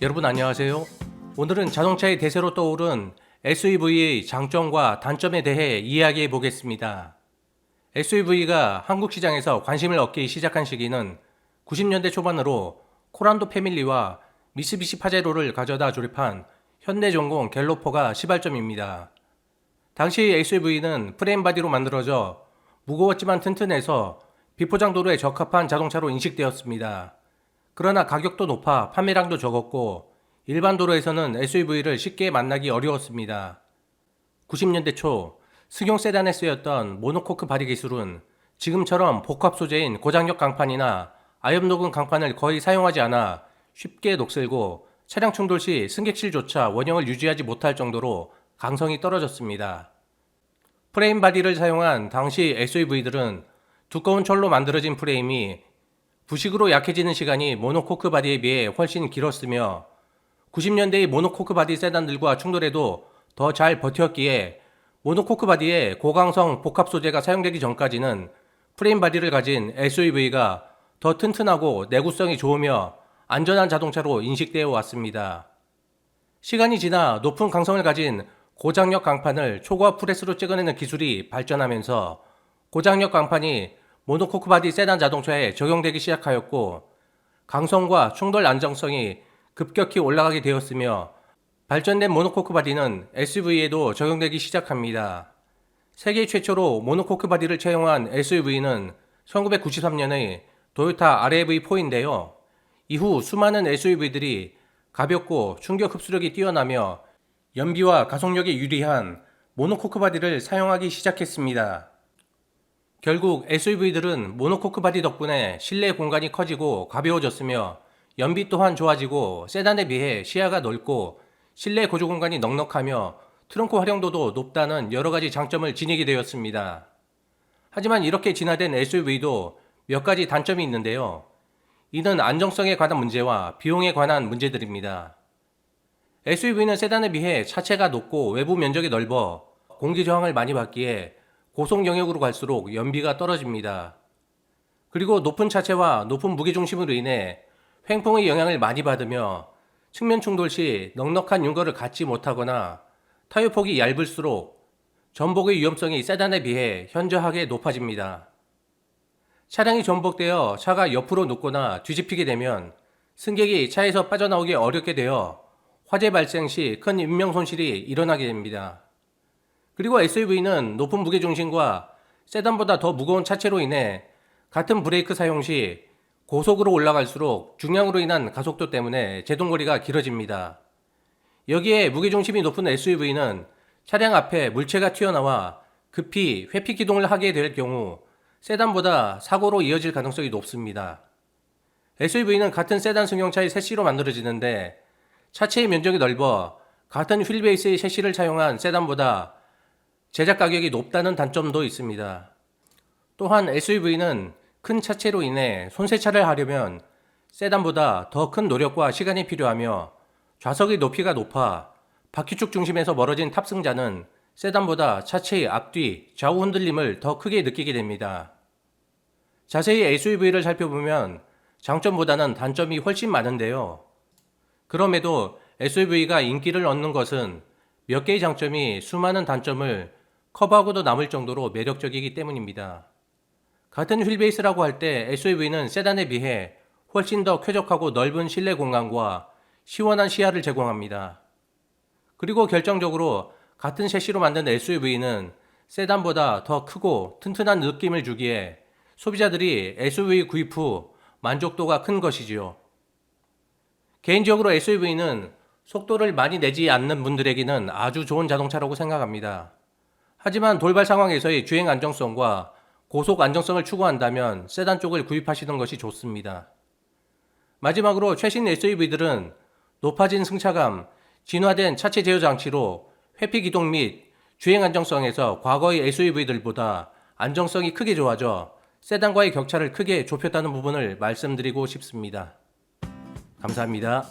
여러분 안녕하세요. 오늘은 자동차의 대세로 떠오른 SUV의 장점과 단점에 대해 이야기해 보겠습니다. SUV가 한국 시장에서 관심을 얻기 시작한 시기는 90년대 초반으로 코란도 패밀리와 미쓰비시 파제로를 가져다 조립한 현대전공 갤로퍼가 시발점입니다. 당시 SUV는 프레임 바디로 만들어져 무거웠지만 튼튼해서 비포장도로에 적합한 자동차로 인식되었습니다. 그러나 가격도 높아 판매량도 적었고 일반 도로에서는 SUV를 쉽게 만나기 어려웠습니다. 90년대 초 승용 세단에 쓰였던 모노코크 바디 기술은 지금처럼 복합 소재인 고장력 강판이나 아엽 녹은 강판을 거의 사용하지 않아 쉽게 녹슬고 차량 충돌 시 승객실조차 원형을 유지하지 못할 정도로 강성이 떨어졌습니다. 프레임 바디를 사용한 당시 SUV들은 두꺼운 철로 만들어진 프레임이 부식으로 약해지는 시간이 모노코크 바디에 비해 훨씬 길었으며 90년대의 모노코크 바디 세단들과 충돌해도 더 잘 버텼기에 모노코크 바디에 고강성 복합 소재가 사용되기 전까지는 프레임 바디를 가진 SUV가 더 튼튼하고 내구성이 좋으며 안전한 자동차로 인식되어 왔습니다. 시간이 지나 높은 강성을 가진 고장력 강판을 초고압 프레스로 찍어내는 기술이 발전하면서 고장력 강판이 모노코크 바디 세단 자동차에 적용되기 시작하였고 강성과 충돌 안정성이 급격히 올라가게 되었으며 발전된 모노코크 바디는 SUV에도 적용되기 시작합니다. 세계 최초로 모노코크 바디를 채용한 SUV는 1993년의 도요타 RAV4인데요. 이후 수많은 SUV들이 가볍고 충격 흡수력이 뛰어나며 연비와 가속력에 유리한 모노코크 바디를 사용하기 시작했습니다. 결국 SUV들은 모노코크 바디 덕분에 실내 공간이 커지고 가벼워졌으며 연비 또한 좋아지고 세단에 비해 시야가 넓고 실내 거주 공간이 넉넉하며 트렁크 활용도도 높다는 여러가지 장점을 지니게 되었습니다. 하지만 이렇게 진화된 SUV도 몇 가지 단점이 있는데요. 이는 안정성에 관한 문제와 비용에 관한 문제들입니다. SUV는 세단에 비해 차체가 높고 외부 면적이 넓어 공기 저항을 많이 받기에 고속 영역으로 갈수록 연비가 떨어집니다. 그리고 높은 차체와 높은 무게중심으로 인해 횡풍의 영향을 많이 받으며 측면 충돌 시 넉넉한 윤곽을 갖지 못하거나 타이어 폭이 얇을수록 전복의 위험성이 세단에 비해 현저하게 높아집니다. 차량이 전복되어 차가 옆으로 눕거나 뒤집히게 되면 승객이 차에서 빠져나오기 어렵게 되어 화재 발생 시 큰 인명 손실이 일어나게 됩니다. 그리고 SUV는 높은 무게중심과 세단보다 더 무거운 차체로 인해 같은 브레이크 사용 시 고속으로 올라갈수록 중량으로 인한 가속도 때문에 제동거리가 길어집니다. 여기에 무게중심이 높은 SUV는 차량 앞에 물체가 튀어나와 급히 회피 기동을 하게 될 경우 세단보다 사고로 이어질 가능성이 높습니다. SUV는 같은 세단 승용차의 셰시로 만들어지는데 차체의 면적이 넓어 같은 휠베이스의 셰시를 사용한 세단보다 제작 가격이 높다는 단점도 있습니다. 또한 SUV는 큰 차체로 인해 손세차를 하려면 세단보다 더 큰 노력과 시간이 필요하며 좌석의 높이가 높아 바퀴축 중심에서 멀어진 탑승자는 세단보다 차체의 앞뒤, 좌우 흔들림을 더 크게 느끼게 됩니다. 자세히 SUV를 살펴보면 장점보다는 단점이 훨씬 많은데요. 그럼에도 SUV가 인기를 얻는 것은 몇 개의 장점이 수많은 단점을 커버하고도 남을 정도로 매력적이기 때문입니다. 같은 휠베이스라고 할 때 SUV는 세단에 비해 훨씬 더 쾌적하고 넓은 실내 공간과 시원한 시야를 제공합니다. 그리고 결정적으로 같은 셰시로 만든 SUV는 세단보다 더 크고 튼튼한 느낌을 주기에 소비자들이 SUV 구입 후 만족도가 큰 것이지요. 개인적으로 SUV는 속도를 많이 내지 않는 분들에게는 아주 좋은 자동차라고 생각합니다. 하지만 돌발 상황에서의 주행 안정성과 고속 안정성을 추구한다면 세단 쪽을 구입하시는 것이 좋습니다. 마지막으로 최신 SUV들은 높아진 승차감, 진화된 차체 제어 장치로 회피 기동 및 주행 안정성에서 과거의 SUV들보다 안정성이 크게 좋아져 세단과의 격차를 크게 좁혔다는 부분을 말씀드리고 싶습니다. 감사합니다.